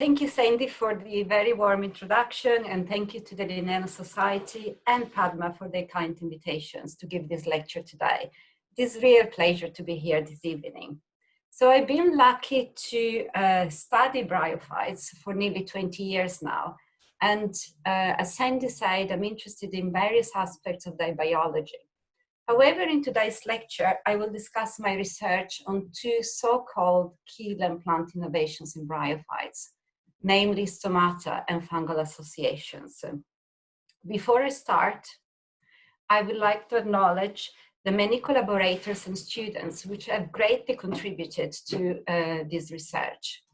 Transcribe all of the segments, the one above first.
Thank you, Sandy, for the very warm introduction, and thank you to the Linnean Society and Padma for their kind invitations to give this lecture today. It is a real pleasure to be here this evening. So I've been lucky to study bryophytes for nearly 20 years now. And as Sandy said, I'm interested in various aspects of their biology. However, in today's lecture, I will discuss my research on two so-called key plant innovations in bryophytes, namely stomata and fungal associations. Before I start, I would like to acknowledge the many collaborators and students which have greatly contributed to this research.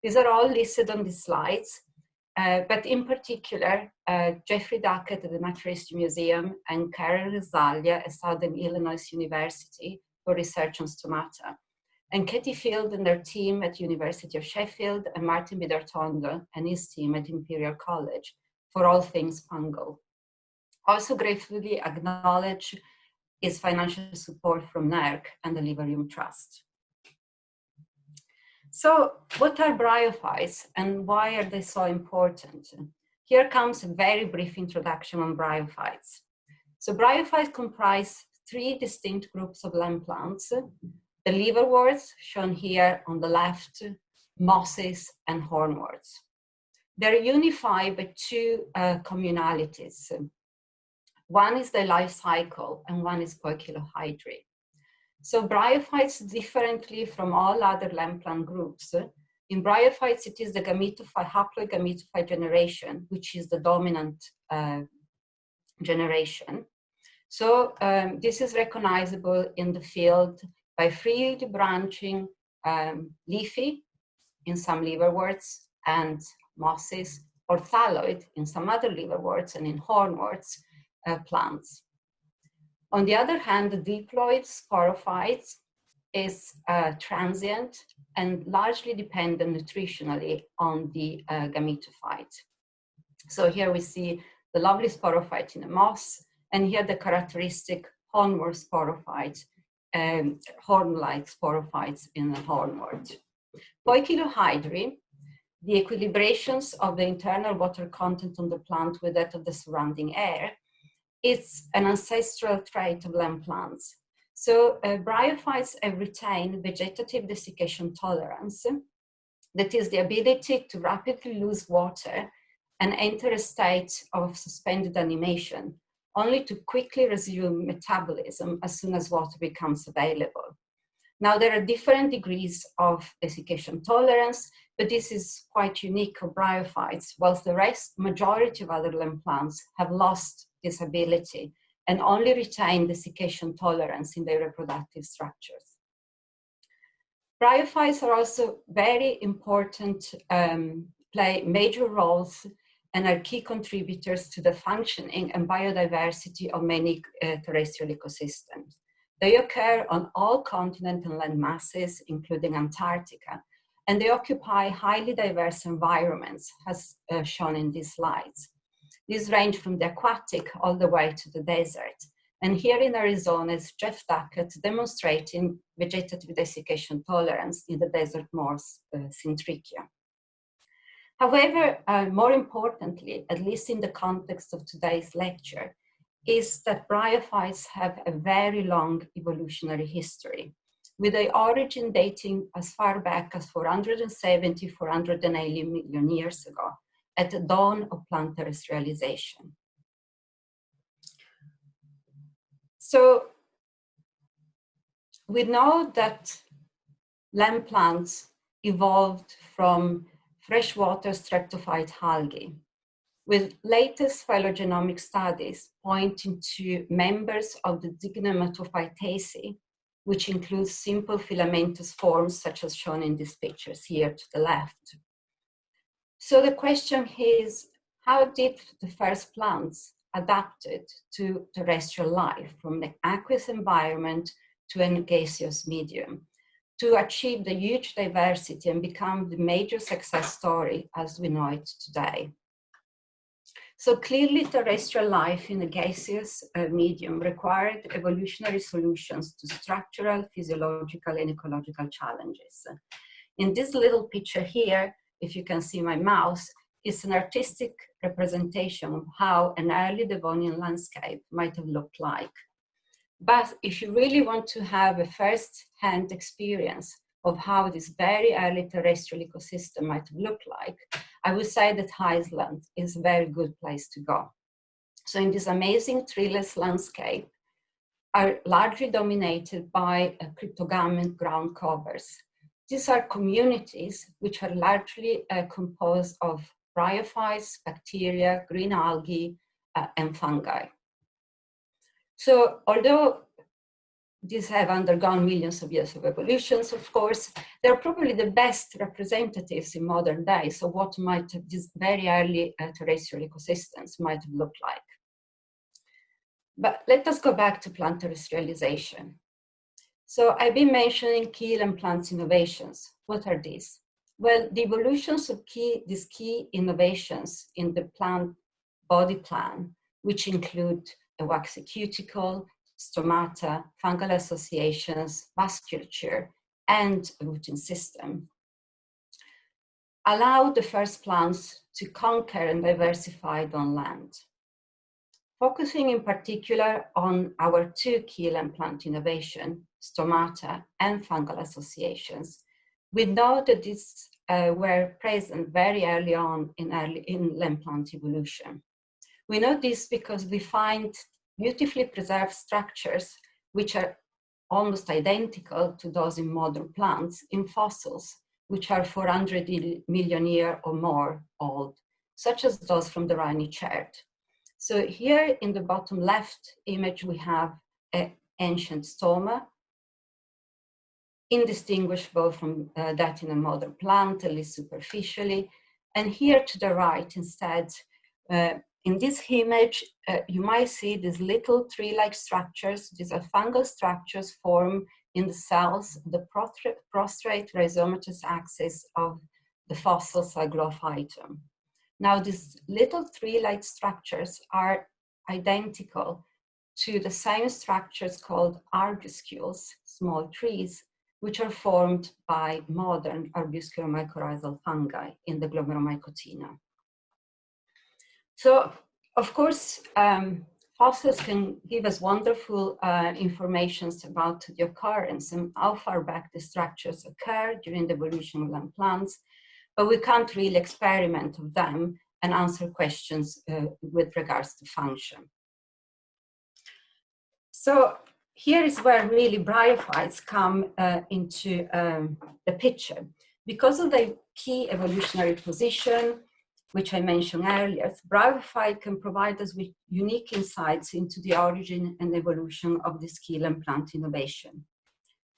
These are all listed on the slides, but in particular, Jeffrey Duckett at the Naturalist Museum and Karen Rizzalia at Southern Illinois University for research on stomata, and Katie Field and their team at University of Sheffield, and Martin Bidartondo and his team at Imperial College for all things fungal. Also gratefully acknowledge his financial support from NERC and the Livarium Trust. So what are bryophytes and why are they so important? Here comes a very brief introduction on bryophytes. So bryophytes comprise three distinct groups of land plants: the liverworts, shown here on the left, mosses, and hornworts. They're unified by two communalities. One is the life cycle, and one is poikilohydry. So bryophytes, differently from all other land plant groups, in bryophytes it is the haploid gametophyte generation, which is the dominant generation. So this is recognizable in the field by freely branching leafy in some liverworts and mosses, or thalloid in some other liverworts and in hornworts plants. On the other hand, the diploid sporophytes is transient and largely dependent nutritionally on the gametophyte. So here we see the lovely sporophyte in a moss, and here the characteristic hornwort sporophyte, horn-like sporophytes in the hornwort. Poikilohydry, the equilibrations of the internal water content on the plant with that of the surrounding air, it's an ancestral trait of land plants. So bryophytes have retained vegetative desiccation tolerance, that is the ability to rapidly lose water and enter a state of suspended animation, only to quickly resume metabolism as soon as water becomes available. Now, there are different degrees of desiccation tolerance, but this is quite unique of bryophytes, whilst the majority of other land plants have lost this ability and only retain desiccation tolerance in their reproductive structures. Bryophytes are also very important, play major roles and are key contributors to the functioning and biodiversity of many terrestrial ecosystems. They occur on all continent and land masses, including Antarctica, and they occupy highly diverse environments, as shown in these slides. These range from the aquatic all the way to the desert. And here in Arizona is Jeff Duckett demonstrating vegetative desiccation tolerance in the desert moss Syntrichia. However, more importantly, at least in the context of today's lecture, is that bryophytes have a very long evolutionary history, with the origin dating as far back as 470, 480 million years ago, at the dawn of plant terrestrialization. So we know that land plants evolved from freshwater streptophyte algae, with latest phylogenomic studies pointing to members of the Zygnematophytaceae, which includes simple filamentous forms such as shown in these pictures here to the left. So the question is, how did the first plants adapted to terrestrial life from the aqueous environment to an gaseous medium to achieve the huge diversity and become the major success story as we know it today? So clearly terrestrial life in a gaseous medium required evolutionary solutions to structural, physiological, and ecological challenges. In this little picture here, if you can see my mouse, is an artistic representation of how an early Devonian landscape might have looked like. But if you really want to have a first-hand experience of how this very early terrestrial ecosystem might have looked like, I would say that Iceland is a very good place to go. So in this amazing treeless landscape are largely dominated by cryptogamic ground covers. These are communities which are largely composed of bryophytes, bacteria, green algae, and fungi. So although these have undergone millions of years of evolutions, of course, they're probably the best representatives in modern days of what might have these very early terrestrial ecosystems might have looked like. But let us go back to plant terrestrialization. So I've been mentioning key and plant innovations. What are these? Well, the evolutions of these key innovations in the plant body plan, which include a waxy cuticle, stomata, fungal associations, vasculature, and a rooting system, allowed the first plants to conquer and diversify on land. Focusing in particular on our two key plant innovation, stomata and fungal associations, we know that these were present very early on in inland plant evolution. We know this because we find beautifully preserved structures which are almost identical to those in modern plants in fossils, which are 400 million years or more old, such as those from the Rhine chert. So here in the bottom left image, we have an ancient stoma, indistinguishable from that in a modern plant, at least superficially. And here to the right, instead, in this image, you might see these little tree-like structures. These are fungal structures formed in the cells, the prostrate rhizomatous axis of the fossil Bryophytum. Now, these little tree-like structures are identical to the same structures called arbuscules, small trees, which are formed by modern arbuscular mycorrhizal fungi in the Glomeromycotina. So, of course, fossils can give us wonderful information about the occurrence and how far back the structures occur during the evolution of land plants, but we can't really experiment with them and answer questions with regards to function. So here is where really bryophytes come into the picture. Because of their key evolutionary position, which I mentioned earlier, bryophyte can provide us with unique insights into the origin and evolution of this key and plant innovation.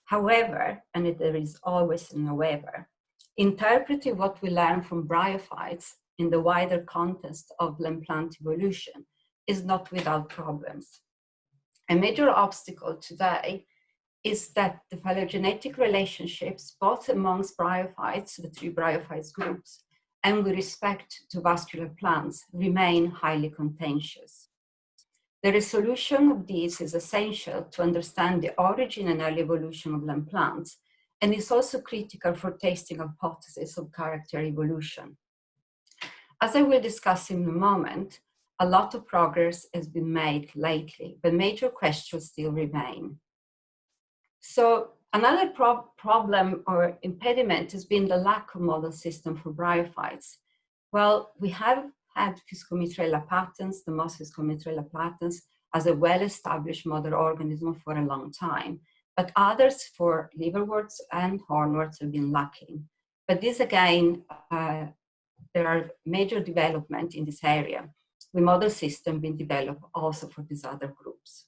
However, and there is always an however, interpreting what we learn from bryophytes in the wider context of land plant evolution is not without problems. A major obstacle today is that the phylogenetic relationships, both amongst bryophytes, the three bryophytes groups, and with respect to vascular plants, remain highly contentious. The resolution of these is essential to understand the origin and early evolution of land plants, and is also critical for testing hypotheses of character evolution. As I will discuss in a moment, a lot of progress has been made lately, but major questions still remain. So another problem or impediment has been the lack of model system for bryophytes. Well, we have had Physcomitrella patens, the moss Physcomitrella patens, as a well-established model organism for a long time, but others for liverworts and hornworts have been lacking. But this again, there are major development in this area, with model system being developed also for these other groups.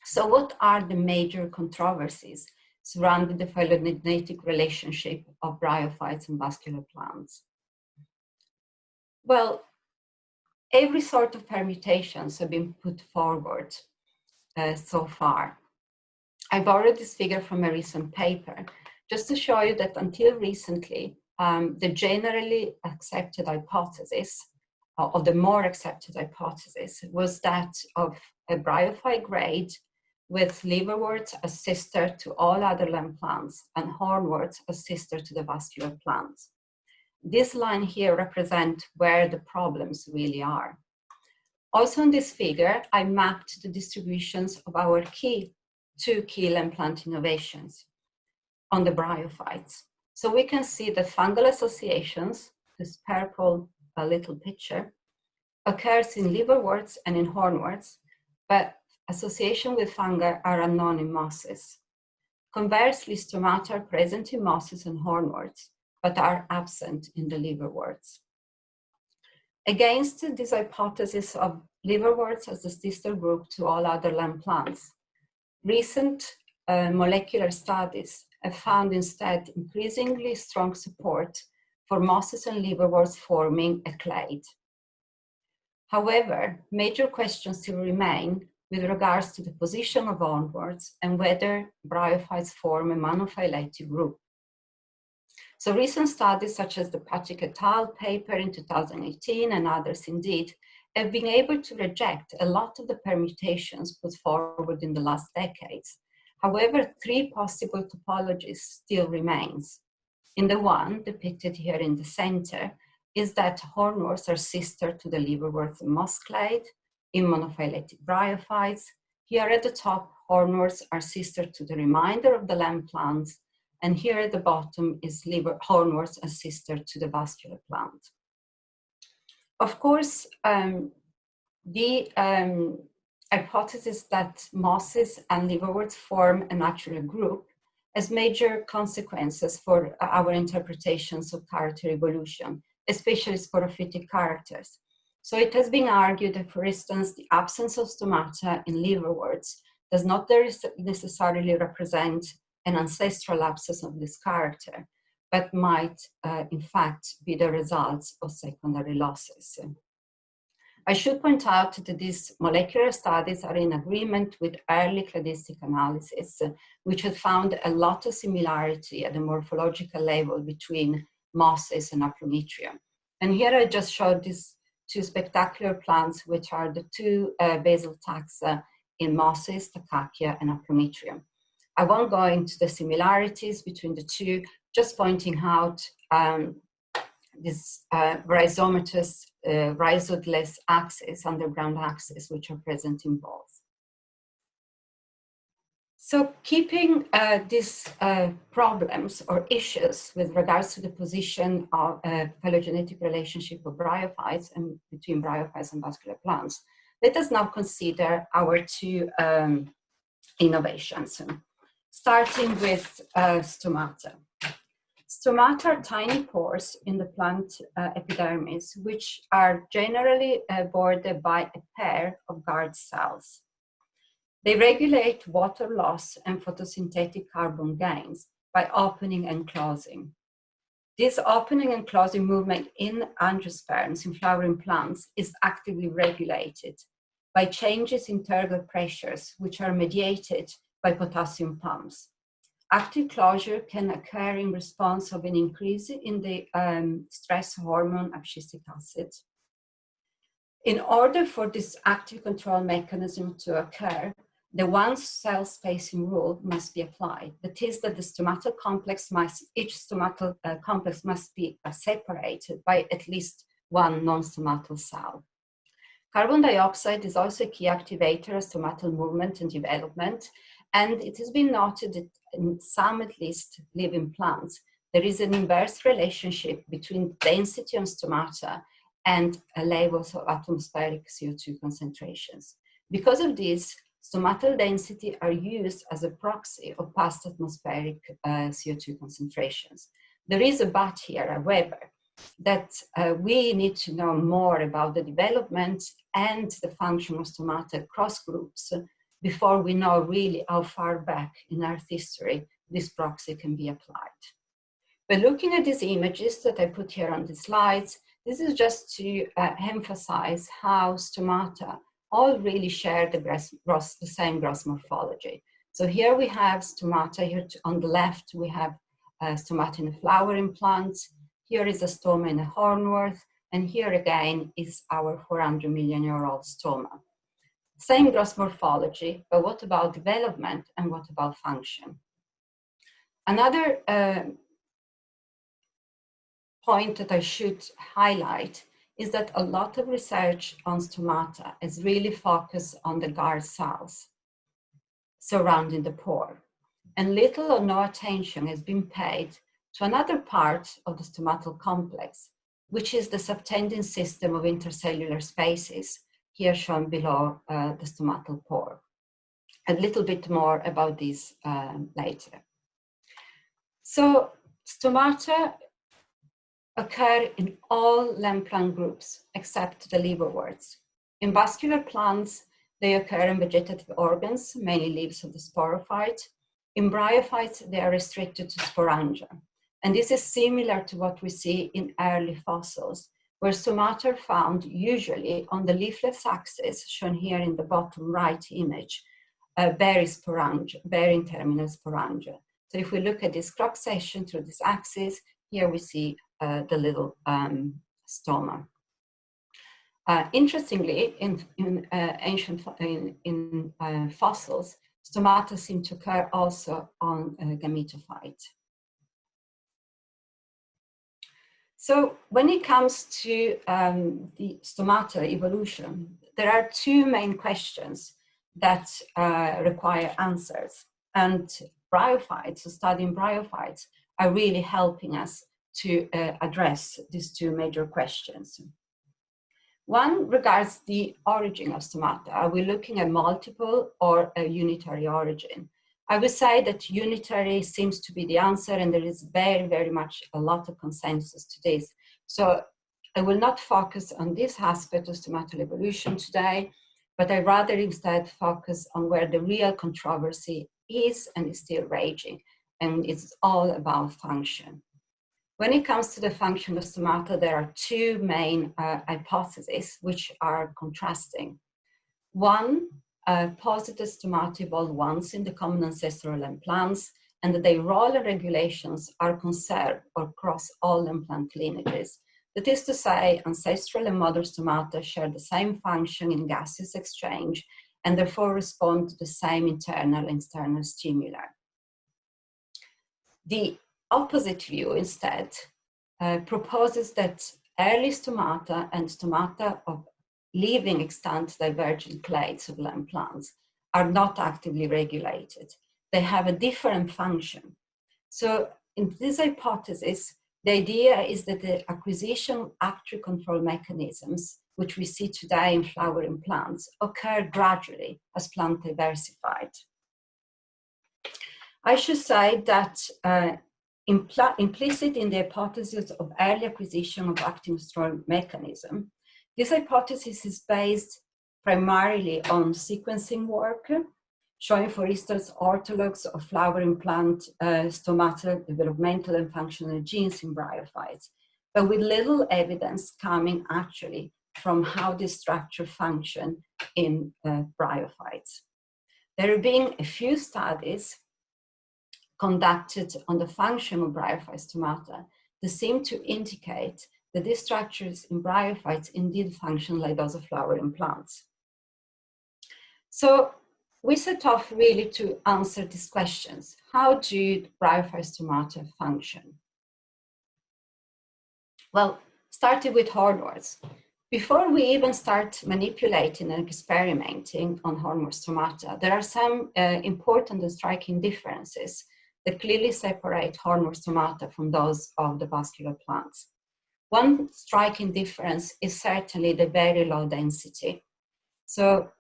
So what are the major controversies surrounding the phylogenetic relationship of bryophytes and vascular plants? Well, every sort of permutations have been put forward so far. I borrowed this figure from a recent paper, just to show you that until recently, the generally accepted hypothesis, or the more accepted hypothesis, was that of a bryophyte grade with liverworts as sister to all other land plants and hornworts as sister to the vascular plants. this line here represents where the problems really are. Also in this figure, I mapped the distributions of our two key land plant innovations on the bryophytes. So we can see that fungal associations, this purple little picture, occurs in liverworts and in hornworts, but association with fungi are unknown in mosses. Conversely, stomata are present in mosses and hornworts, but are absent in the liverworts. Against this hypothesis of liverworts as the sister group to all other land plants, recent molecular studies have found instead increasingly strong support for mosses and liverworts forming a clade. However, major questions still remain with regards to the position of hornworts and whether bryophytes form a monophyletic group. So recent studies such as the Patrick et al. Paper in 2018 and others indeed have been able to reject a lot of the permutations put forward in the last decades. However, three possible topologies still remains. In the one depicted here in the center is that hornworts are sister to the liverworts and moss clade in monophyletic bryophytes. Here at the top, hornworts are sister to the remainder of the land plants, and here at the bottom is hornworts as sister to the vascular plant. Of course, the hypothesis that mosses and liverworts form a natural group has major consequences for our interpretations of character evolution, especially sporophytic characters. So it has been argued that, for instance, the absence of stomata in liverworts does not necessarily represent an ancestral absence of this character, but might, in fact, be the results of secondary losses. I should point out that these molecular studies are in agreement with early cladistic analysis, which has found a lot of similarity at the morphological level between mosses and Aplometrium. And here I just showed these two spectacular plants, which are the two basal taxa in mosses, Tachycia and Aplometrium. I won't go into the similarities between the two, just pointing out this rhizomatous, rhizodless axis, underground axis, which are present in both. So keeping these problems or issues with regards to the position of phylogenetic relationship of bryophytes and between bryophytes and vascular plants, let us now consider our two innovations, starting with stomata. Stomata are tiny pores in the plant epidermis, which are generally bordered by a pair of guard cells. They regulate water loss and photosynthetic carbon gains by opening and closing. This opening and closing movement in angiosperms in flowering plants is actively regulated by changes in turgor pressures, which are mediated by potassium pumps. Active closure can occur in response of an increase in the stress hormone abscisic acid. In order for this active control mechanism to occur, the one cell spacing rule must be applied. That is that the stomatal complex each stomatal complex must be separated by at least one non-stomatal cell. Carbon dioxide is also a key activator of stomatal movement and development, and it has been noted that in some, at least, living plants, there is an inverse relationship between density on stomata and levels of atmospheric CO2 concentrations. Because of this, stomatal density are used as a proxy of past atmospheric CO2 concentrations. There is a but here, however, that we need to know more about the development and the function of stomata across groups before we know really how far back in Earth history this proxy can be applied. But looking at these images that I put here on the slides, this is just to emphasize how stomata all really share the same gross morphology. So here we have stomata, here on the left we have stomata in a flowering plant, here is a stoma in a hornwort, and here again is our 400 million year old stoma. Same gross morphology, but what about development and what about function? Another point that I should highlight is that a lot of research on stomata is really focused on the guard cells surrounding the pore, and little or no attention has been paid to another part of the stomatal complex, which is the subtendon system of intercellular spaces, here shown below the stomatal pore. A little bit more about this later. So stomata occur in all land plant groups except the liverworts. In vascular plants, they occur in vegetative organs, mainly leaves of the sporophyte. In bryophytes, they are restricted to sporangia. And this is similar to what we see in early fossils, where stomata are found usually on the leafless axis, shown here in the bottom right image, bearing terminal sporangia. So if we look at this cross section through this axis, here we see the little stoma. Interestingly, in fossils, stomata seem to occur also on gametophyte. So when it comes to the stomata evolution, there are two main questions that require answers. And bryophytes, so studying bryophytes, are really helping us to address these two major questions. One regards the origin of stomata. Are we looking at multiple or a unitary origin? I would say that unitary seems to be the answer, and there is very, very much a lot of consensus to this. So I will not focus on this aspect of stomatal evolution today, but I rather instead focus on where the real controversy is and is still raging, and it's all about function. When it comes to the function of stomata, there are two main hypotheses which are contrasting. One, posited stomata evolved once in the common ancestral land plants, and that their role and regulations are conserved across all land plant lineages. That is to say, ancestral and modern stomata share the same function in gaseous exchange and therefore respond to the same internal and external stimuli. The opposite view instead proposes that early stomata and stomata of living extant divergent clades of land plants are not actively regulated. They have a different function. So in this hypothesis, the idea is that the acquisition of active control mechanisms, which we see today in flowering plants, occur gradually as plants diversified. I should say that implicit in the hypothesis of early acquisition of active control mechanism, this hypothesis is based primarily on sequencing work, showing, for instance, orthologs of flowering plant stomata developmental and functional genes in bryophytes, but with little evidence coming actually from how this structure function in bryophytes. There have been a few studies conducted on the function of bryophyte stomata that seem to indicate that these structures in bryophytes indeed function like those of flowering plants. So we set off really to answer these questions. How do bryophyte stomata function? Well, starting with hornworts. Before we even start manipulating and experimenting on hornwort stomata, there are some important and striking differences that clearly separate hornwort stomata from those of the vascular plants. One striking difference is certainly the very low density. So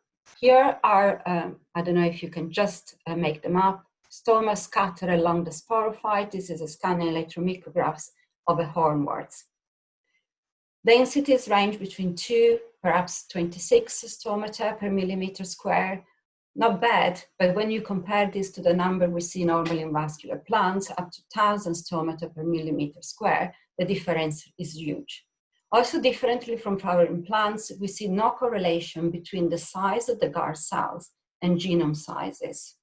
here are, I don't know if you can just make them up, stoma scattered along the sporophyte. This is a scanning electromicrographs of a hornwort. Densities range between 2, perhaps 26 stomata per millimeter square. Not bad, but when you compare this to the number we see normally in vascular plants, up to 1,000 stomata per millimeter square, the difference is huge. Also differently from flowering plants, we see no correlation between the size of the guard cells and genome sizes.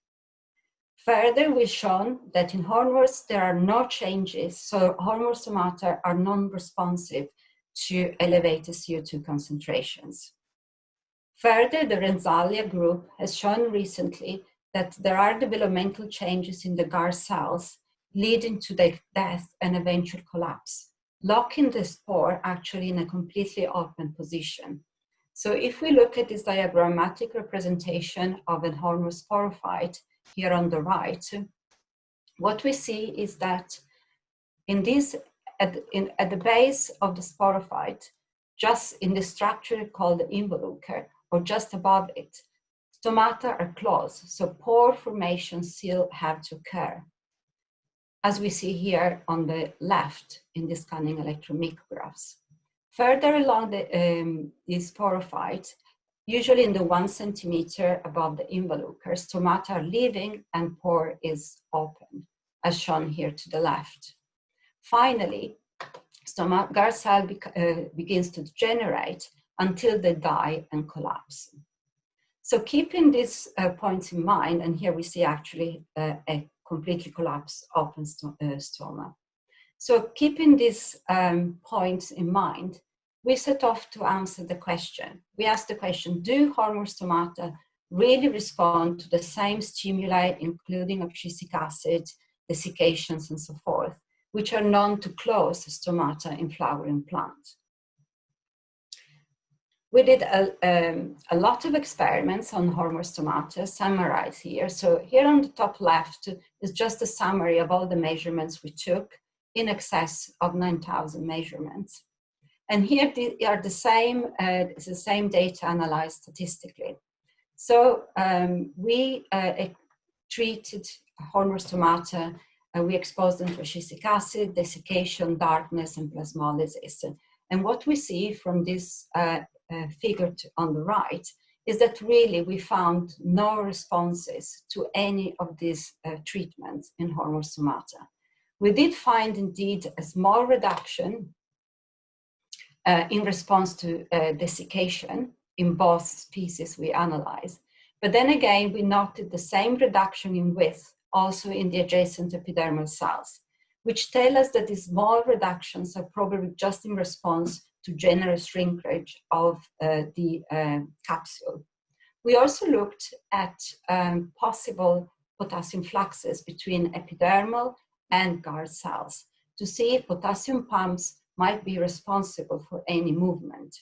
Further, we've shown that in hornworts there are no changes, so hornwort stomata are non-responsive to elevated CO2 concentrations. Further, the Rensselaer group has shown recently that there are developmental changes in the guard cells leading to their death and eventual collapse. locking the spore actually in a completely open position. So if we look at this diagrammatic representation of an hormosporophyte here on the right, what we see is that in this, at the base of the sporophyte, just in the structure called the involucre, or just above it, stomata are closed, so pore formation still have to occur, as we see here on the left in the scanning electromicrographs. Further along the sporophyte, usually in the 1 centimeter above the involucre, stomata are leaving and pore is open, as shown here to the left. Finally, guard cell begins to degenerate until they die and collapse. So keeping these points in mind, and here we see actually a completely collapsed open stoma. So keeping these points in mind, we set off to answer the question. We asked the question, do hormostomata really respond to the same stimuli, including abscisic acid, desiccations, and so forth, which are known to close stomata in flowering plants? We did a lot of experiments on hormostomata, summarized here. So here on the top left is just a summary of all the measurements we took, in excess of 9,000 measurements. And here are the same data analyzed statistically. So we treated hormostomata, we exposed them to abscisic acid, desiccation, darkness, and plasmolysis. And what we see from this figure on the right is that really we found no responses to any of these treatments in hormostomata. We did find indeed a small reduction in response to desiccation in both species we analyzed. But then again, we noted the same reduction in width also in the adjacent epidermal cells, which tell us that these small reductions are probably just in response to generous shrinkage of the capsule. We also looked at possible potassium fluxes between epidermal and guard cells to see if potassium pumps might be responsible for any movement.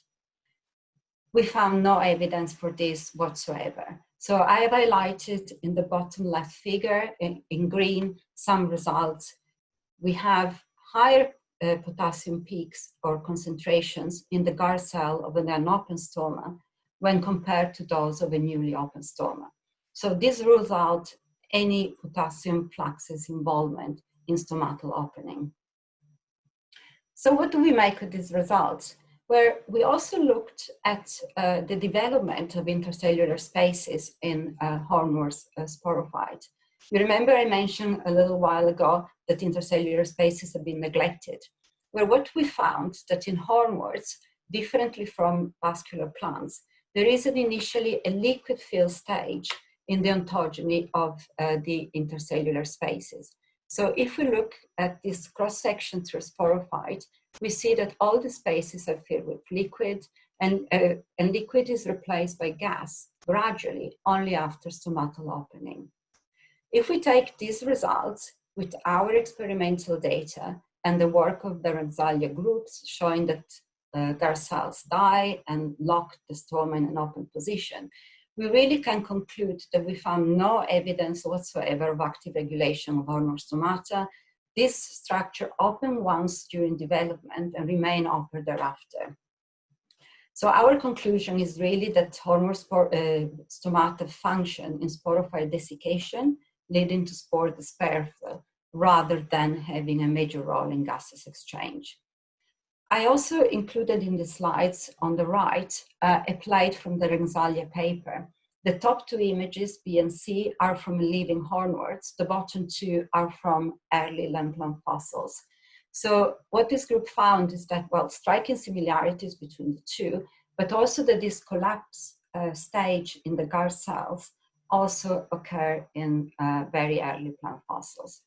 We found no evidence for this whatsoever. So I have highlighted in the bottom left figure in green some results. We have higher potassium peaks or concentrations in the guard cell of an unopened stoma when compared to those of a newly opened stoma. So this rules out any potassium fluxes involvement in stomatal opening. So what do we make of these results? Where we also looked at the development of intercellular spaces in hornworts sporophyte. You remember I mentioned a little while ago that intercellular spaces have been neglected. Where what we found that in hornworts, differently from vascular plants, there is initially a liquid fill stage in the ontogeny of the intercellular spaces. So if we look at this cross-section through sporophyte, we see that all the spaces are filled with liquid, and liquid is replaced by gas gradually only after stomatal opening. If we take these results with our experimental data and the work of the Rensselaer groups showing that guard cells die and lock the stoma in an open position, we really can conclude that we found no evidence whatsoever of active regulation of hormostomata. This structure opened once during development and remain open thereafter. So our conclusion is really that hormostomata function in sporophyte desiccation, leading to spore dispersal, rather than having a major role in gaseous exchange. I also included in the slides on the right a plate from the Rensselaer paper. The top two images, B and C, are from living hornworts. The bottom two are from early land plant fossils. So what this group found is that, well, striking similarities between the two, but also that this collapse stage in the guard cells also occur in very early plant fossils.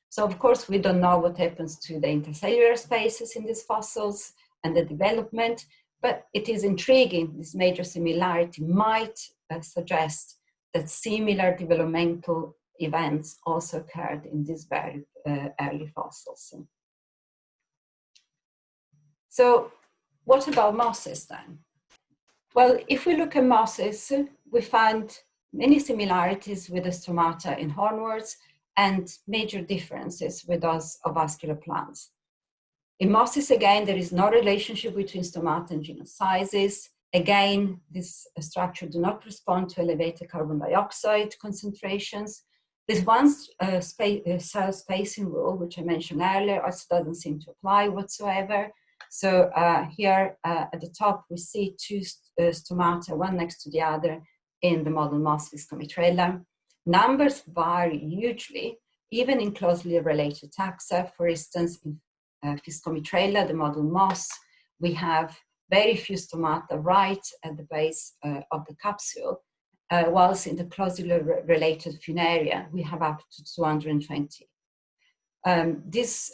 So of course, we don't know what happens to the intercellular spaces in these fossils and the development, but it is intriguing. This major similarity might suggest that similar developmental events also occurred in these very early fossils. So what about mosses then? Well, if we look at mosses, we find many similarities with the stomata in hornworts and major differences with those of vascular plants. In mosses, again, there is no relationship between stomata and genus sizes. Again, this structure do not respond to elevated carbon dioxide concentrations. This one cell spacing rule, which I mentioned earlier, also doesn't seem to apply whatsoever. So here at the top, we see two stomata, one next to the other, in the model moss Viscomitrella. Numbers vary hugely, even in closely related taxa. For instance, in Viscomitrella, the model moss, we have very few stomata right at the base of the capsule, whilst in the closely related Funaria, we have up to 220. This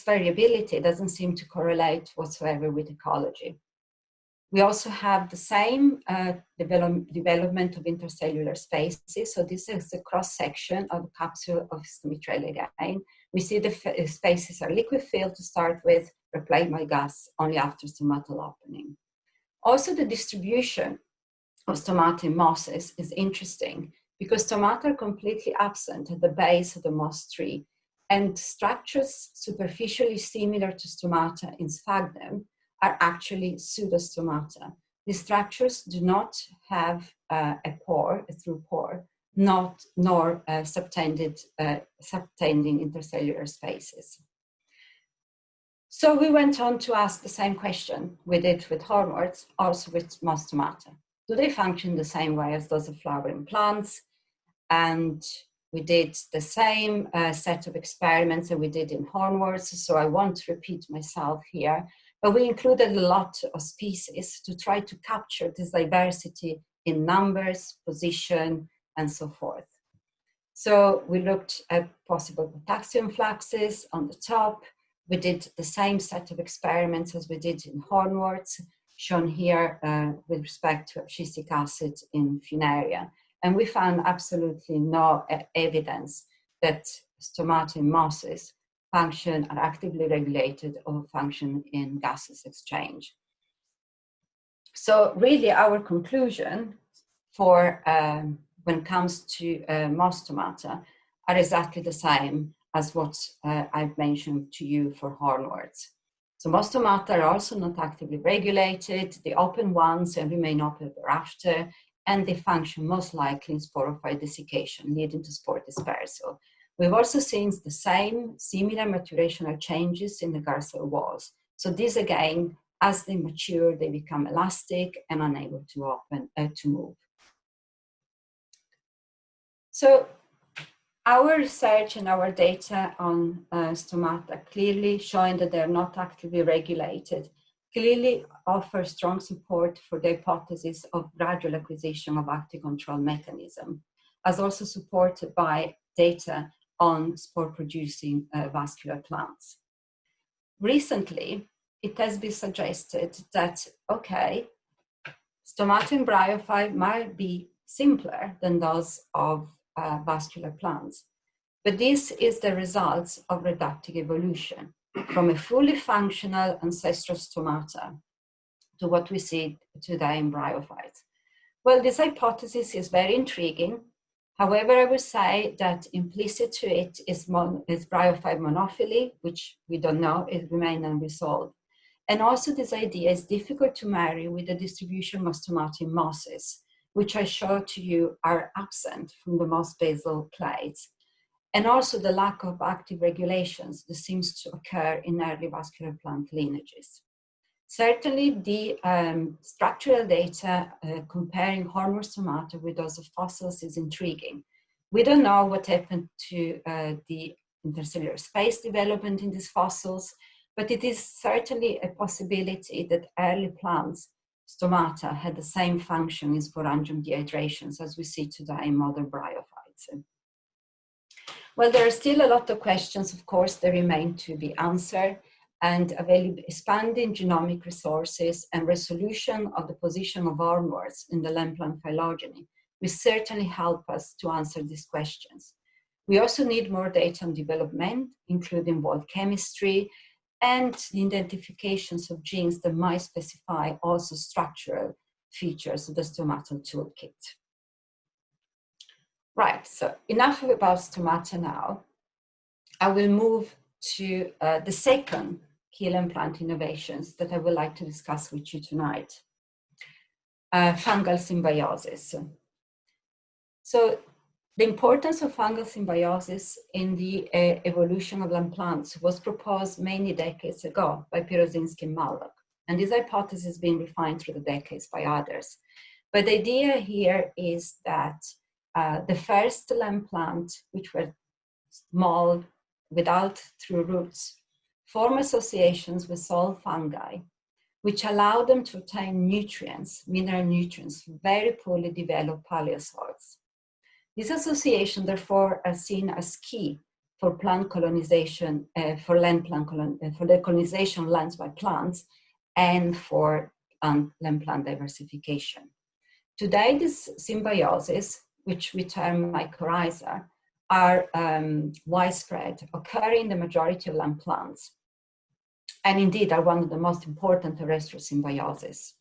variability doesn't seem to correlate whatsoever with ecology. We also have the same development of intercellular spaces. So this is the cross-section of the capsule of Viscomitrella again. We see the spaces are liquid-filled to start with, replaced by gas only after stomatal opening. Also, the distribution of stomata in mosses is interesting because stomata are completely absent at the base of the moss tree, and structures superficially similar to stomata in sphagnum are actually pseudostomata. These structures do not have a through pore, nor subtending intercellular spaces. So we went on to ask the same question we did with hornworts, also with moss stomata. Do they function the same way as those of flowering plants? And we did the same set of experiments that we did in hornworts, so I won't repeat myself here, but we included a lot of species to try to capture this diversity in numbers, position, and so forth. So we looked at possible potassium fluxes on the top. We did the same set of experiments as we did in hornworts, shown here with respect to abscisic acid in Funaria. And we found absolutely no evidence that stomata in mosses function are actively regulated or function in gaseous exchange. So really our conclusion for when it comes to moss stomata are exactly the same as what I've mentioned to you for hornworts. So moss stomata are also not actively regulated, they open once and remain open thereafter, and they function most likely in sporophyte desiccation, leading to spore dispersal. We've also seen the same similar maturational changes in the guard cell walls. So these again, as they mature, they become elastic and unable to open, to move. So our research and our data on stomata clearly showing that they're not actively regulated clearly offer strong support for the hypothesis of gradual acquisition of active control mechanism, as also supported by data on spore-producing vascular plants. Recently, it has been suggested that, okay, stomata in bryophyte might be simpler than those of vascular plants, but this is the result of reductive evolution from a fully functional ancestral stomata to what we see today in bryophytes. Well, this hypothesis is very intriguing. However, I would say that implicit to it is bryophyte monophily, which we don't know, it remains unresolved. And also this idea is difficult to marry with the distribution of stomata in mosses, which I showed to you are absent from the moss basal clades. And also the lack of active regulations that seems to occur in early vascular plant lineages. Certainly the structural data comparing hornwort stomata with those of fossils is intriguing. We don't know what happened to the intercellular space development in these fossils, but it is certainly a possibility that early plants stomata had the same function in sporangium dehydrations as we see today in modern bryophytes. Well, there are still a lot of questions, of course, that remain to be answered, and expanding genomic resources and resolution of the position of hornworts in the land plant phylogeny will certainly help us to answer these questions. We also need more data on development, including wall chemistry, and the identifications of genes that might specify also structural features of the stomatal toolkit. Right, so enough about stomata now. I will move to the second key plant innovations that I would like to discuss with you tonight. Fungal symbiosis. So the importance of fungal symbiosis in the evolution of land plants was proposed many decades ago by Pirozinski and Malloch, and this hypothesis has been refined through the decades by others. But the idea here is that the first land plant, which were small, without true roots, form associations with soil fungi, which allow them to obtain nutrients, mineral nutrients, from very poorly developed paleosoils. These associations, therefore, are seen as key for plant colonization, for the colonization of lands by plants, and for land plant diversification. Today, this symbiosis, which we term mycorrhiza, are widespread, occurring in the majority of land plants, and indeed are one of the most important terrestrial symbioses.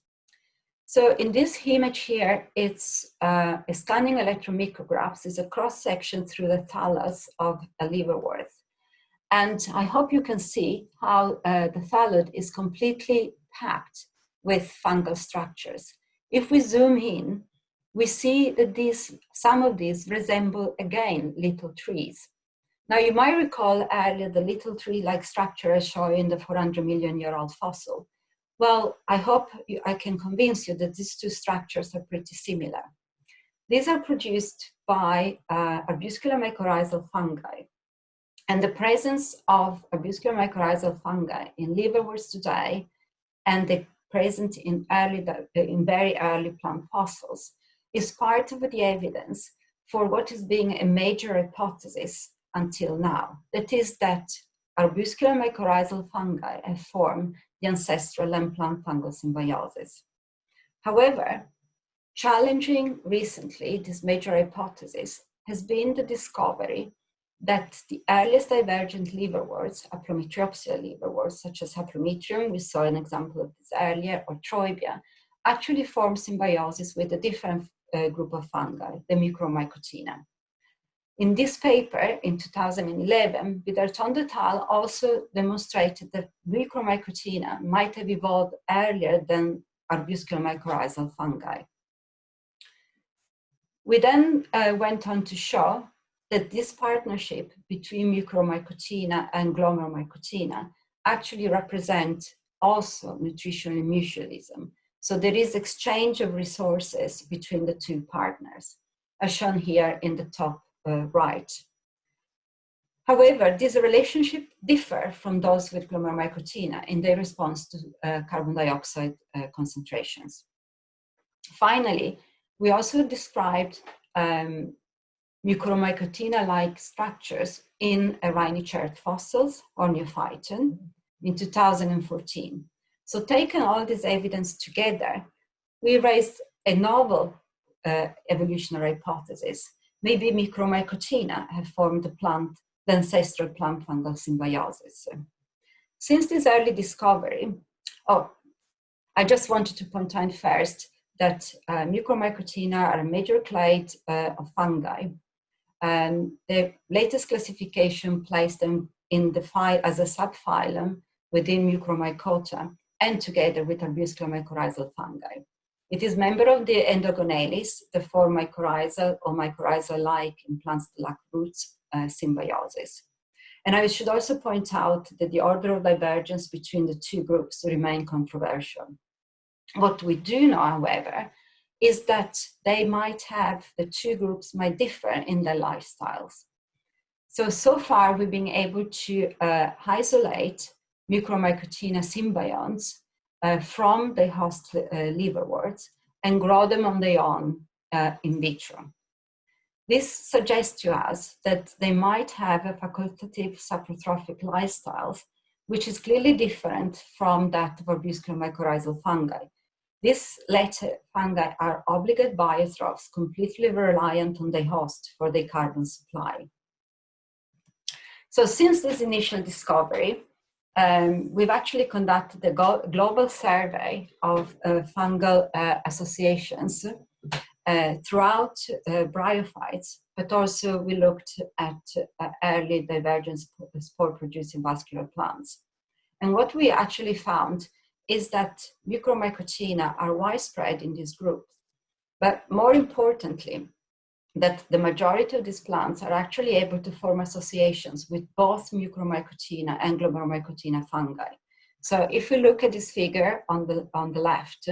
So in this image here, it's a scanning electron micrographs. It's a cross-section through the thallus of a liverwort. And I hope you can see how the thallus is completely packed with fungal structures. If we zoom in, we see that some of these resemble, again, little trees. Now, you might recall earlier the little tree-like structure I showed you in the 400-million-year-old fossil. Well, I hope I can convince you that these two structures are pretty similar. These are produced by arbuscular mycorrhizal fungi. And the presence of arbuscular mycorrhizal fungi in liverworts today, and the present in very early plant fossils, is part of the evidence for what is being a major hypothesis until now. That is that arbuscular mycorrhizal fungi have formed the ancestral land plant fungal symbiosis. However, challenging recently this major hypothesis has been the discovery that the earliest divergent liverworts, Aplometriopsia liverworts, such as Haplometrium, we saw an example of this earlier, or Troibia, actually form symbiosis with a different group of fungi, the Micromycotina. In this paper, in 2011, Bidarton et al. Also demonstrated that Micromycotina might have evolved earlier than arbuscular mycorrhizal fungi. We then went on to show that this partnership between Micromycotina and Glomeromycotina actually represent also nutritional mutualism. So there is exchange of resources between the two partners, as shown here in the top right. However, these relationships differ from those with Glomeromycotina in their response to carbon dioxide concentrations. Finally, we also described Micromycotina-like structures in Rhynichert fossils or Neophyton in 2014. So taking all this evidence together, we raised a novel evolutionary hypothesis. Maybe Micromycotina have formed the ancestral plant fungal symbiosis. Since this early discovery, I just wanted to point out first that Micromycotina are a major clade of fungi. And the latest classification placed them in the as a subphylum within Micromycota and together with arbuscular mycorrhizal fungi. It is member of the Endogonales, the four mycorrhizal or mycorrhizal-like in plants that lack roots symbiosis. And I should also point out that the order of divergence between the two groups remain controversial. What we do know, however, is that the two groups might differ in their lifestyles. So far we've been able to isolate Micromycotina symbionts from the host liverworts and grow them on their own in vitro. This suggests to us that they might have a facultative saprotrophic lifestyles, which is clearly different from that of arbuscular mycorrhizal fungi. These latter fungi are obligate biotrophs, completely reliant on their host for their carbon supply. So since this initial discovery, we've actually conducted a global survey of fungal associations throughout bryophytes, but also we looked at early divergent spore-producing vascular plants. And what we actually found is that Mucormycotina are widespread in this group, but more importantly, that the majority of these plants are actually able to form associations with both Mucormycotina and Glomeromycotina fungi. So if we look at this figure on the left,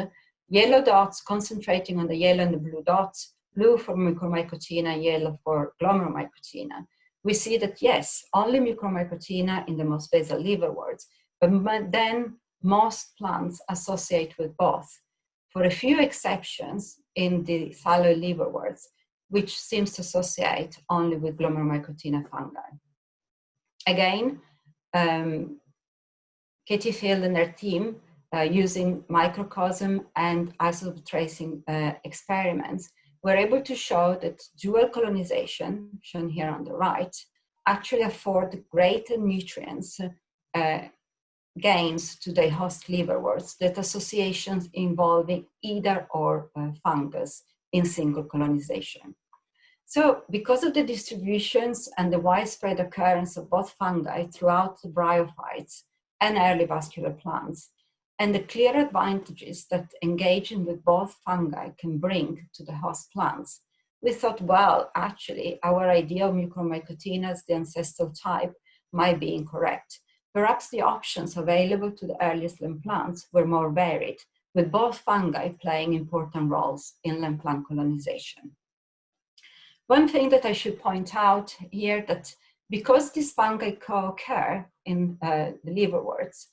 yellow dots concentrating on the yellow and the blue dots, blue for Mucormycotina, yellow for Glomeromycotina, we see that yes, only Mucormycotina in the most basal liverworts, but then most plants associate with both. For a few exceptions in the thalloid liverworts, which seems to associate only with Glomeromycotina fungi. Again, Katie Field and her team, using microcosm and isotope tracing experiments, were able to show that dual colonization, shown here on the right, actually afford greater nutrients gains to the host liverworts than associations involving either or fungus in single colonization. So because of the distributions and the widespread occurrence of both fungi throughout the bryophytes and early vascular plants, and the clear advantages that engaging with both fungi can bring to the host plants, we thought, well, actually, our idea of Mucormycotina as the ancestral type might be incorrect. Perhaps the options available to the earliest limb plants were more varied, with both fungi playing important roles in limb plant colonization. One thing that I should point out here, that because these fungi co-occur in the liverworts,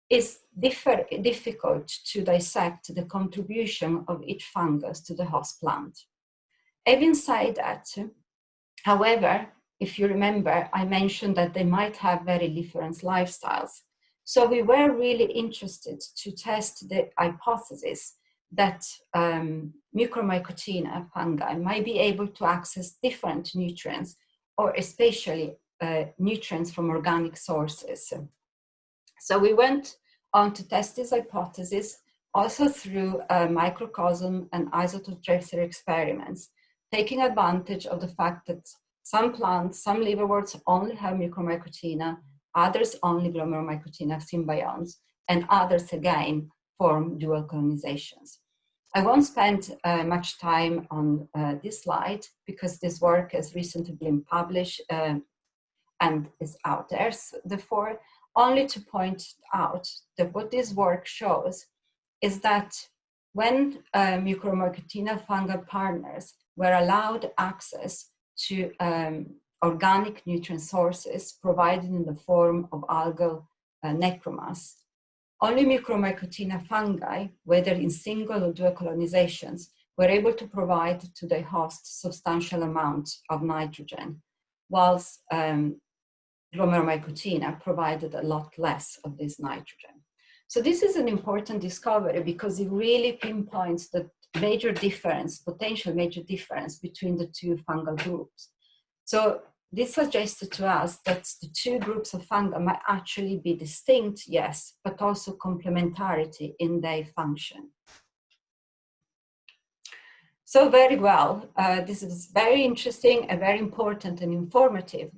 it's difficult to dissect the contribution of each fungus to the host plant. Having said that, however, if you remember, I mentioned that they might have very different lifestyles. So we were really interested to test the hypothesis that Mucormycotina fungi might be able to access different nutrients, or especially nutrients from organic sources. So we went on to test this hypothesis also through microcosm and isotope tracer experiments, taking advantage of the fact that some plants, some liverworts only have Mucormycotina, others only Glomeromycotina symbionts, and others again form dual colonizations. I won't spend much time on this slide because this work has recently been published and is out there. So therefore, only to point out that what this work shows is that when Mucormycotina fungal partners were allowed access to organic nutrient sources provided in the form of algal necromass, only Mucormycotina fungi, whether in single or dual colonizations, were able to provide to the host substantial amounts of nitrogen, whilst Glomeromycotina provided a lot less of this nitrogen. So this is an important discovery because it really pinpoints the major difference, potential major difference between the two fungal groups. So this suggested to us that the two groups of fungi might actually be distinct, yes, but also complementarity in their function. So very well, this is very interesting and very important and informative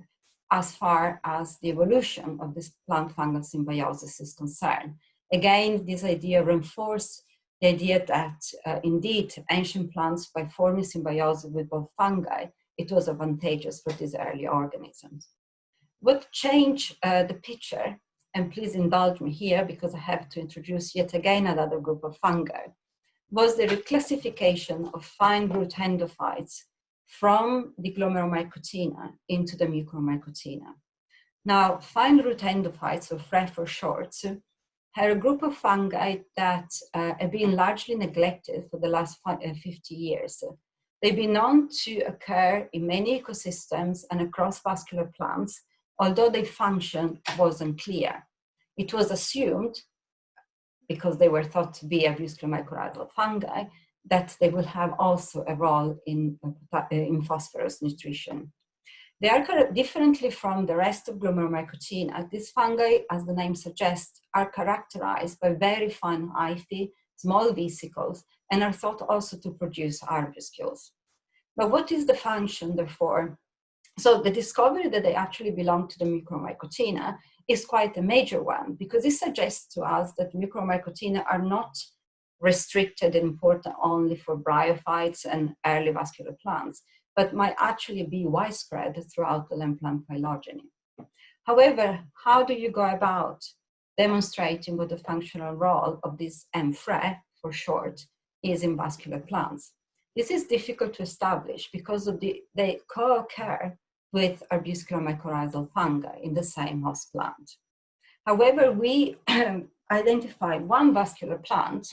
as far as the evolution of this plant-fungal symbiosis is concerned. Again, this idea reinforced the idea that indeed ancient plants, by forming symbiosis with both fungi, it was advantageous for these early organisms. What changed the picture, and please indulge me here because I have to introduce yet again another group of fungi, was the reclassification of fine root endophytes from the Glomeromycotina into the Mucormycotina. Now, fine root endophytes, or FRE for short, are a group of fungi that have been largely neglected for the last 50 years. They've been known to occur in many ecosystems and across vascular plants, although their function wasn't clear. It was assumed, because they were thought to be avuscular mycorrhizal fungi, that they will have also a role in phosphorus nutrition. They are differently from the rest of Glomeromycotina. These fungi, as the name suggests, are characterized by very fine hyphae, small vesicles, and are thought also to produce arbuscules. But what is the function, therefore? So the discovery that they actually belong to the Micromycotina is quite a major one, because it suggests to us that Micromycotina are not restricted and important only for bryophytes and early vascular plants, but might actually be widespread throughout the plant phylogeny. However, how do you go about demonstrating what the functional role of this mFRE, for short, is in vascular plants? This is difficult to establish because they co-occur with arbuscular mycorrhizal fungi in the same host plant. However, we identified one vascular plant,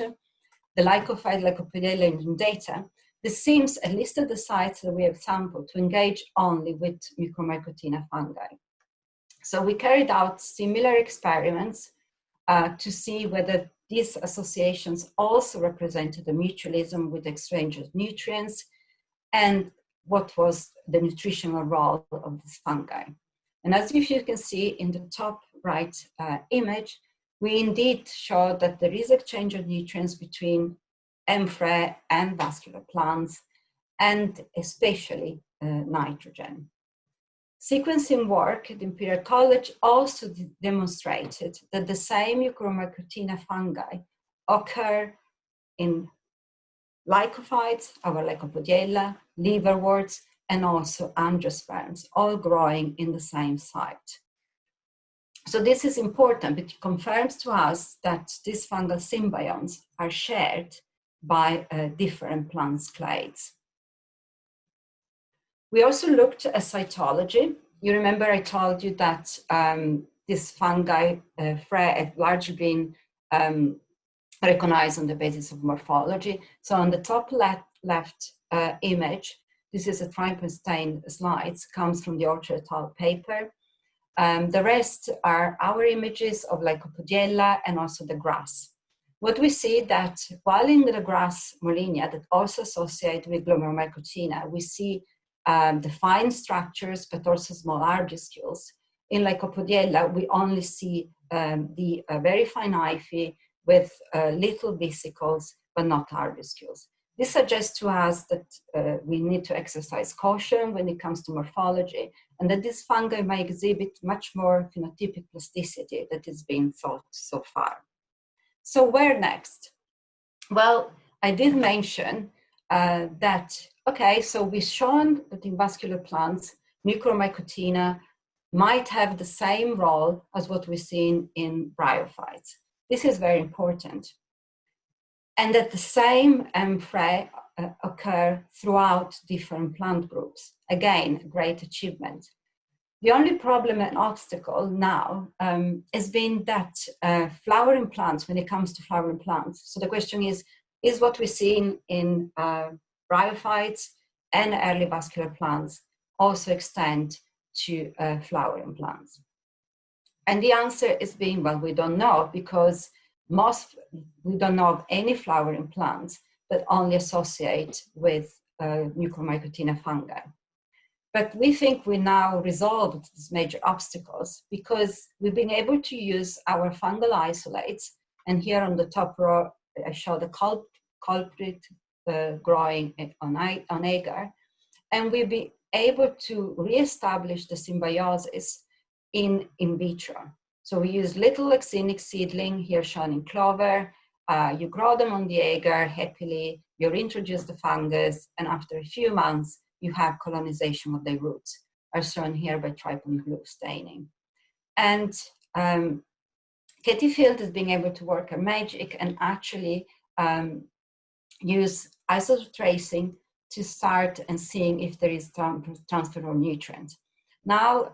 the Lycophyte Lycopodiella undulata, this seems, at least at the sites that we have sampled, to engage only with Micromycotina fungi. So we carried out similar experiments to see whether these associations also represented a mutualism with exchange of nutrients and what was the nutritional role of this fungi. And as if you can see in the top right image, we indeed show that there is exchange of nutrients between mFRE and vascular plants, and especially nitrogen. Sequencing work at Imperial College also demonstrated that the same Micromycotina fungi occur in lycophytes, our Lycopodiella, liverworts, and also angiosperms, all growing in the same site. So this is important, but it confirms to us that these fungal symbionts are shared by different plant clades. We also looked at cytology. You remember I told you that this fungi FRE had largely been recognized on the basis of morphology. So on the top left image, this is a Trypan slides, comes from the Orchard et al. Paper. The rest are our images of Lycopodiella and also the grass. What we see that while in the grass molinia that also associate with Glomeromycotina, we see defined structures, but also small arbuscules. In Lycopodiella, we only see the very fine hyphae with little vesicles, but not arbuscules. This suggests to us that we need to exercise caution when it comes to morphology, and that these fungi may exhibit much more phenotypic plasticity that is being thought so far. So where next? Well, I did mention that, okay, so we've shown that in vascular plants, Micromycotina might have the same role as what we've seen in bryophytes. This is very important. And that the same mFRE occur throughout different plant groups. Again, a great achievement. The only problem and obstacle now has been that flowering plants, when it comes to flowering plants, so the question is what we see in bryophytes and early vascular plants also extend to flowering plants? And the answer is being, well, we don't know, because we don't know of any flowering plants that only associate with Micromycotina fungi. But we think we now resolved these major obstacles because we've been able to use our fungal isolates. And here on the top row, I show the culprit growing on agar. And we've been able to reestablish the symbioses in vitro. So we use little axinic seedling, here shown in clover. You grow them on the agar happily, you introduce the fungus, and after a few months, you have colonization of the roots, as shown here by Trypan blue staining. And Katie Field is being able to work a magic and actually use isotope tracing to start and seeing if there is transfer of nutrients. Now,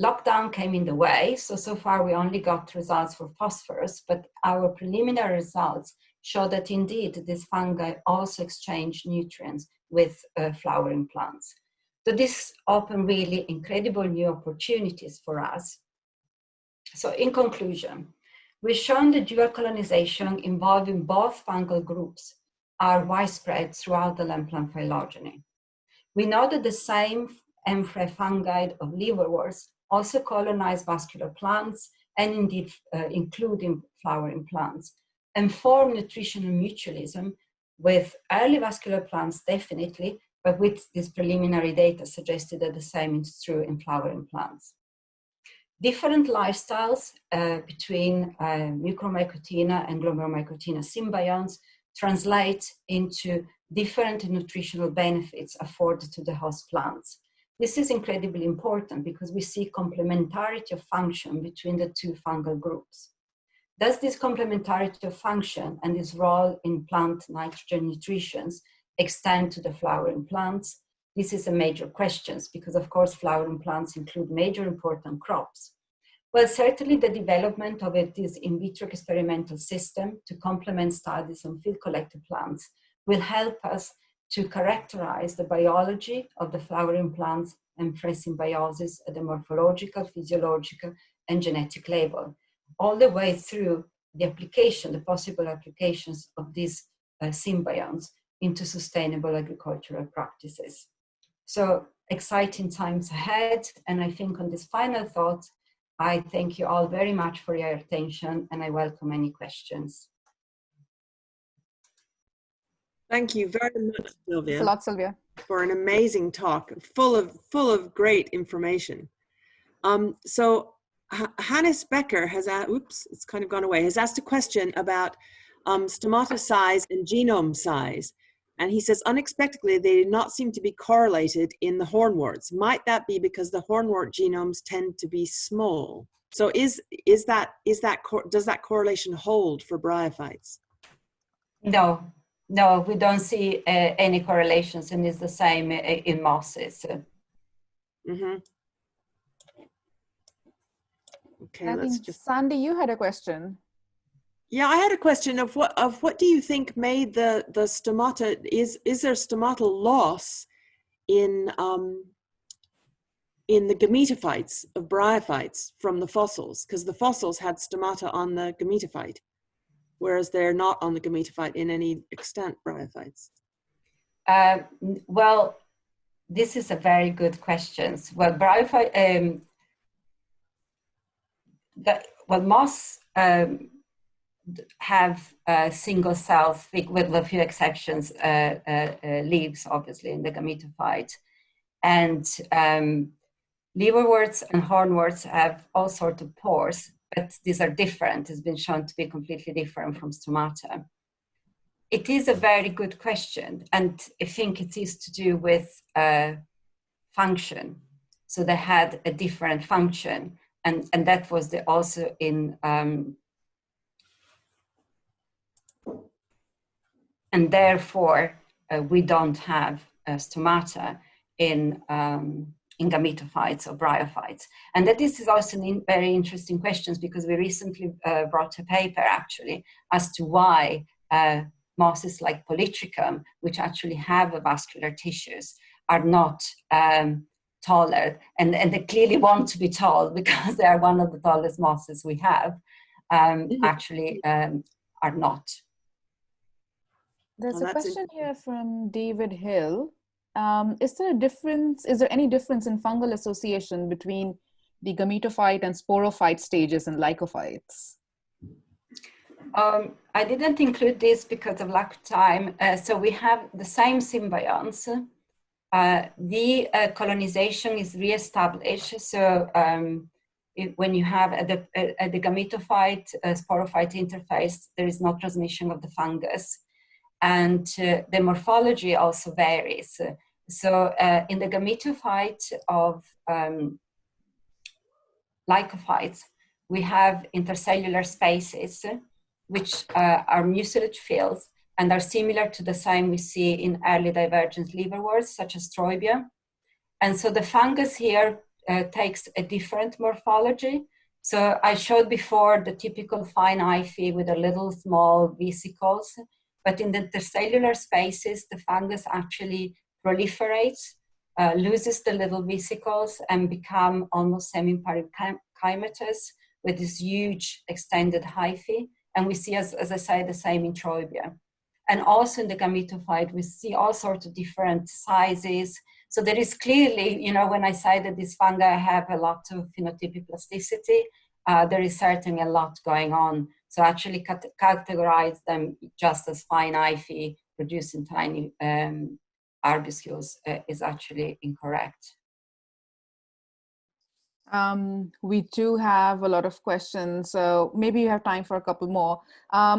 lockdown came in the way, so far we only got results for phosphorus, but our preliminary results show that indeed these fungi also exchange nutrients with flowering plants. So this opened really incredible new opportunities for us. So in conclusion, we've shown the dual colonization involving both fungal groups are widespread throughout the plant phylogeny. We know that the same fungi of liverworts also colonize vascular plants and indeed including flowering plants, and form nutritional mutualism with early vascular plants definitely, but with this preliminary data suggested that the same is true in flowering plants. Different lifestyles between Mucormycotina and Glomeromycotina symbionts translate into different nutritional benefits afforded to the host plants. This is incredibly important because we see complementarity of function between the two fungal groups. Does this complementarity of function and its role in plant nitrogen nutrition extend to the flowering plants? This is a major question because, of course, flowering plants include major important crops. Well, certainly the development of this in vitro experimental system to complement studies on field collected plants will help us to characterize the biology of the flowering plants and symbioses at the morphological, physiological, and genetic level, all the way through the application, the possible applications of these symbionts into sustainable agricultural practices. So exciting times ahead. And I think on this final thought, I thank you all very much for your attention and I welcome any questions. Thank you very much, Silvia. Thanks a lot, Silvia. For an amazing talk, full of great information. So Hannes Becker has asked, oops, it's kind of gone away, has asked a question about stomata size and genome size. And he says, unexpectedly, they do not seem to be correlated in the hornworts. Might that be because the hornwort genomes tend to be small? So does that correlation hold for bryophytes? No, we don't see any correlations, and it's the same in mosses. Mm-hmm. Okay, I think Sandy, you had a question. Yeah, I had a question of what do you think made the stomata, is there stomatal loss in the gametophytes of bryophytes from the fossils? Because the fossils had stomata on the gametophyte, whereas they're not on the gametophyte in any extent, bryophytes. Well, this is a very good question. Well, bryophyte, moss have single cells with a few exceptions, leaves obviously in the gametophyte, and liverworts and hornworts have all sorts of pores, but these are different. It's been shown to be completely different from stomata. It is a very good question, and I think it is to do with function. So they had a different function, and that was also in and therefore we don't have stomata in gametophytes or bryophytes. And that this is also very interesting questions, because we recently brought a paper actually as to why mosses like Polytrichum, which actually have vascular tissues, are not taller, and they clearly want to be tall because they are one of the tallest mosses we have, actually are not. There's a question here from David Hill. Is there any difference in fungal association between the gametophyte and sporophyte stages in lycophytes? I didn't include this because of lack of time. So we have the same symbionts. The colonization is reestablished. So when you have at the gametophyte sporophyte interface, there is no transmission of the fungus. And the morphology also varies. So in the gametophyte of lycophytes, we have intercellular spaces, which are mucilage fields and are similar to the same we see in early divergent liverworts, such as Troibia. And so the fungus here takes a different morphology. So I showed before the typical fine hyphae with a little small vesicles. But in the intercellular spaces, the fungus actually proliferates, loses the little vesicles, and become almost semi-parenchymatous with this huge extended hyphae. And we see, as I say, the same in Troibia. And also in the gametophyte, we see all sorts of different sizes. So there is clearly, you know, when I say that these fungi have a lot of phenotypic plasticity, there is certainly a lot going on. So actually categorize them just as fine hyphae producing tiny arbuscules is actually incorrect. We do have a lot of questions, so maybe you have time for a couple more.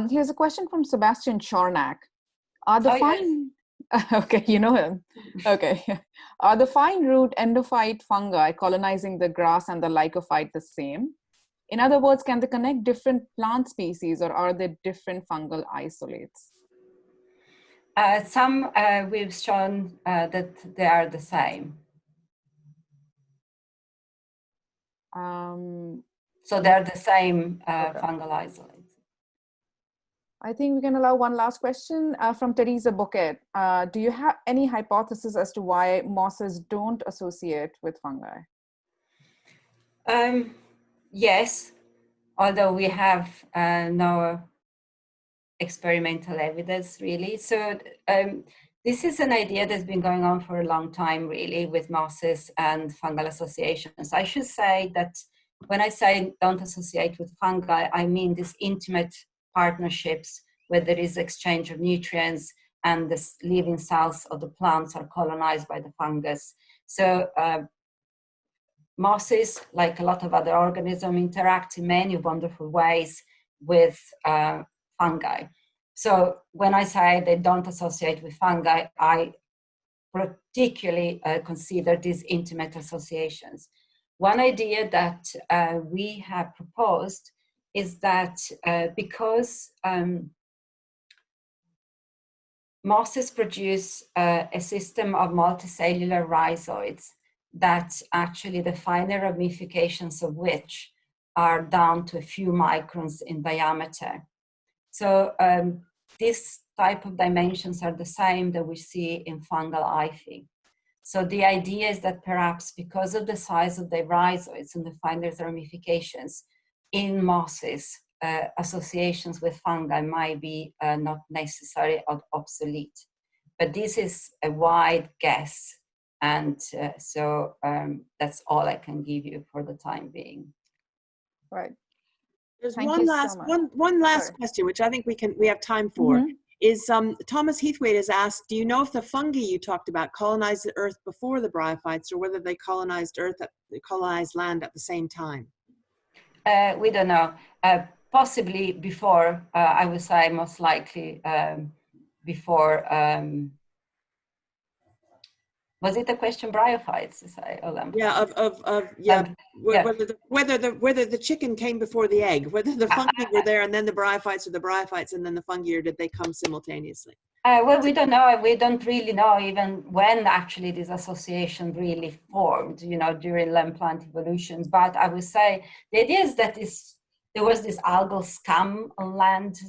Here's a question from Sebastian Chornak. Are the fine... Yes. Okay, you know him. Okay. Are the fine root endophyte fungi colonizing the grass and the lycophyte the same? In other words, can they connect different plant species, or are they different fungal isolates? Some we've shown that they are the same. So they're the same fungal isolates. I think we can allow one last question from Teresa Bouquet. Do you have any hypothesis as to why mosses don't associate with fungi? Yes, although we have no experimental evidence really. So this is an idea that's been going on for a long time really with mosses and fungal associations. I should say that when I say don't associate with fungi, I mean these intimate partnerships where there is exchange of nutrients and the living cells of the plants are colonized by the fungus. So mosses, like a lot of other organisms, interact in many wonderful ways with fungi. So when I say they don't associate with fungi, I particularly consider these intimate associations. One idea that we have proposed is that because mosses produce a system of multicellular rhizoids that actually the finer ramifications of which are down to a few microns in diameter. So this type of dimensions are the same that we see in fungal hyphae. So the idea is that perhaps because of the size of the rhizoids and the finer ramifications in mosses, associations with fungi might be not necessary or obsolete. But this is a wide guess. And so that's all I can give you for the time being. Right. There's one last question, which I think we have time for. Mm-hmm. Is Thomas Heathwaite has asked, do you know if the fungi you talked about colonized the earth before the bryophytes, or whether they colonized land at the same time? We don't know. Possibly before, I would say most likely before. Was it a question bryophytes? Yeah, whether the chicken came before the egg, whether the fungi were there and then the bryophytes, or the bryophytes and then the fungi, or did they come simultaneously? Well, we don't know. We don't really know even when actually this association really formed, you know, during land plant evolution. But I would say the idea is that there was this algal scum on land,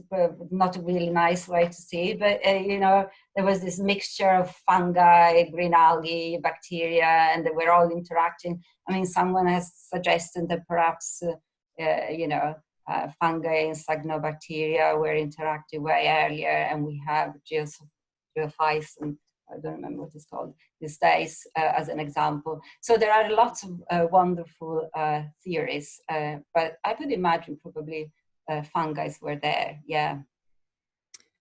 not a really nice way to see, but you know, there was this mixture of fungi, green algae, bacteria, and they were all interacting. I mean, someone has suggested that perhaps, you know, fungi and cyanobacteria were interacting way earlier, and we have geophytes, and I don't remember what it's called these days as an example. So there are lots of wonderful theories, but I would imagine probably fungi were there, yeah.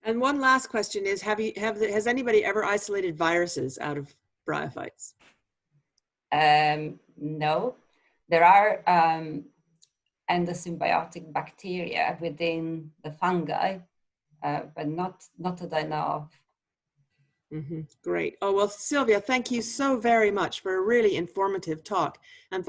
And one last question is, has anybody ever isolated viruses out of bryophytes? No, there are endosymbiotic bacteria within the fungi, but not that I know of. Mm-hmm. Great. Oh, well, Silvia, thank you so very much for a really informative talk. And